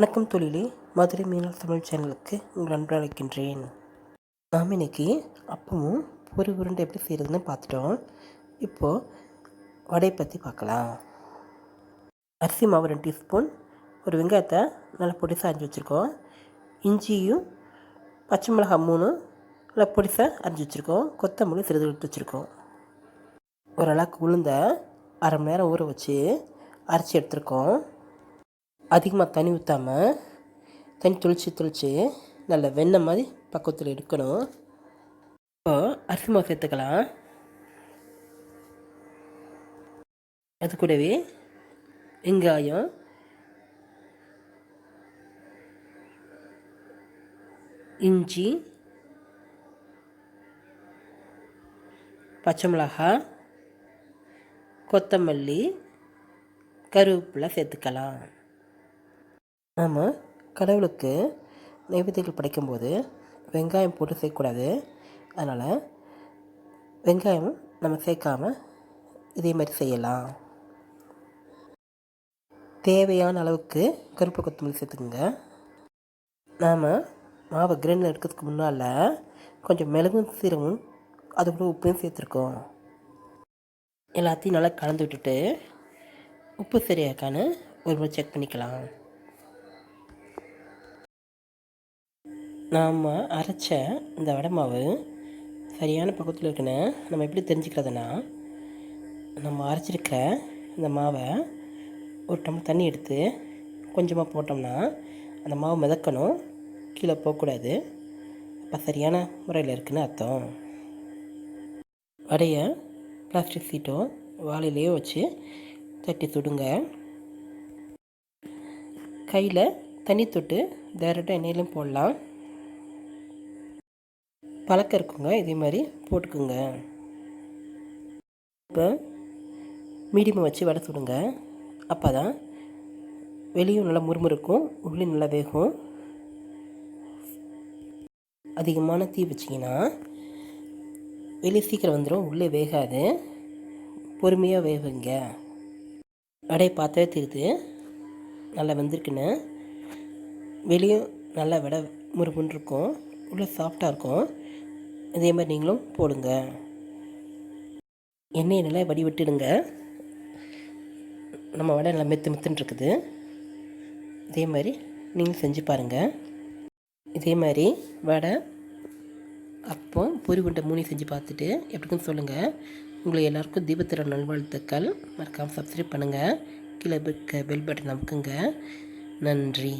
வணக்கம் தொழிலே, மதுரை மீனல் தமிழ் சேனலுக்கு உங்கள் அன்பு அழைக்கின்றேன். நாம் இன்னைக்கு அப்பமும் பொரி உருண்டை எப்படி செய்கிறதுன்னு பார்த்துட்டோம். இப்போது வடை பற்றி பார்க்கலாம். அரிசி மாவு 2 டீஸ்பூன், ஒரு வெங்காயத்தை நல்லா பொடிசாக அரிஞ்சு வச்சுருக்கோம். இஞ்சியும் பச்சை மிளகாய் 3 நல்லா பொடிசாக அரிஞ்சு வச்சுருக்கோம். கொத்தமல்லி சிறிது விட்டு வச்சுருக்கோம். ஒரு அளவுக்கு உளுந்த அரை மணி நேரம் ஊற வச்சு அரைச்சி எடுத்துருக்கோம். அதிகமாக தண்ணி ஊற்றாமல் தண்ணி தொளிச்சு நல்ல வெண்ணெய் மாதிரி பக்குவத்தில் எடுக்கணும். இப்போ அரிசி மாவு சேர்த்துக்கலாம். அது கூடவே வெங்காயம், இஞ்சி, பச்சை மிளகாய், கொத்தமல்லி, கருவேப்பிலை சேர்த்துக்கலாம். நாம் கடவுளுக்கு நைவேத்தியங்கள் படைக்கும்போது வெங்காயம் போட்டு சேர்க்கக்கூடாது. அதனால் வெங்காயம் நம்ம சேர்க்காமல் இதே மாதிரி செய்யலாம். தேவையான அளவுக்கு கருப்பு கொத்தமல்லி சேர்த்துக்குங்க. நாம் மாவை கிரைண்டரில் எடுக்கிறதுக்கு முன்னால் கொஞ்சம் மிளகும் சீரகமும் அது கூட உப்பையும் சேர்த்துருக்கோம். எல்லாத்தையும் நல்லா கலந்து விட்டுட்டு உப்பு சரியாக்கான்னு ஒரு முறை செக் பண்ணிக்கலாம். நாம் அரைச்ச இந்த வடை மாவு சரியான பக்கத்தில் இருக்குன்னு நம்ம எப்படி தெரிஞ்சுக்கிறதுனா, நம்ம அரைச்சிருக்க இந்த மாவை ஒரு டம்ளர் தண்ணி எடுத்து கொஞ்சமாக போட்டோம்னா அந்த மாவு மிதக்கணும், கீழே போகக்கூடாது. அப்போ சரியான முறையில் இருக்குதுன்னு அர்த்தம். வடையை பிளாஸ்டிக் சீட்டோ வாழையிலையோ வச்சு தட்டி சுடுங்க. கையில் தண்ணி தொட்டு டைரெக்டாக எண்ணெயிலும் போடலாம். பழக்கம் இருக்குங்க, இதே மாதிரி போட்டுக்குங்க. இப்போ மீடியமாக வச்சு வடை சுடுங்க. அப்போ தான் வெளியும் நல்லா முறுமுறுக்கும், உள்ளே நல்லா வேகும். அதிகமான தீ வச்சிங்கன்னா வெளியே சீக்கிரம் வந்துடும், உள்ளே வேகாது. பொறுமையாக வேகுங்க. வடையை பார்த்தாவே தெரியுது நல்லா வெந்திருக்குன்னு. வெளியும் நல்லா வடை முறுமுன்னு இருக்கும், உள்ளே சாஃப்டாக இருக்கும். இதே மாதிரி நீங்களும் போடுங்க. எண்ணெயை நல்லா வடி விட்டுடுங்க. நம்ம வடை நல்லா மெத்துன்னு இருக்குது. இதே மாதிரி நீங்கள் செஞ்சு பாருங்கள். இதே மாதிரி வடை, அப்போ பொரி உருண்டை 3 செஞ்சு பார்த்துட்டு எப்படின்னு சொல்லுங்கள். உங்களுக்கு எல்லாருக்கும் தீபத்திர நல்வாழ்த்துக்கள். மறக்காமல் சப்ஸ்கிரைப் பண்ணுங்கள். கீழே பெல் பட்டன் அமுக்குங்க. நன்றி.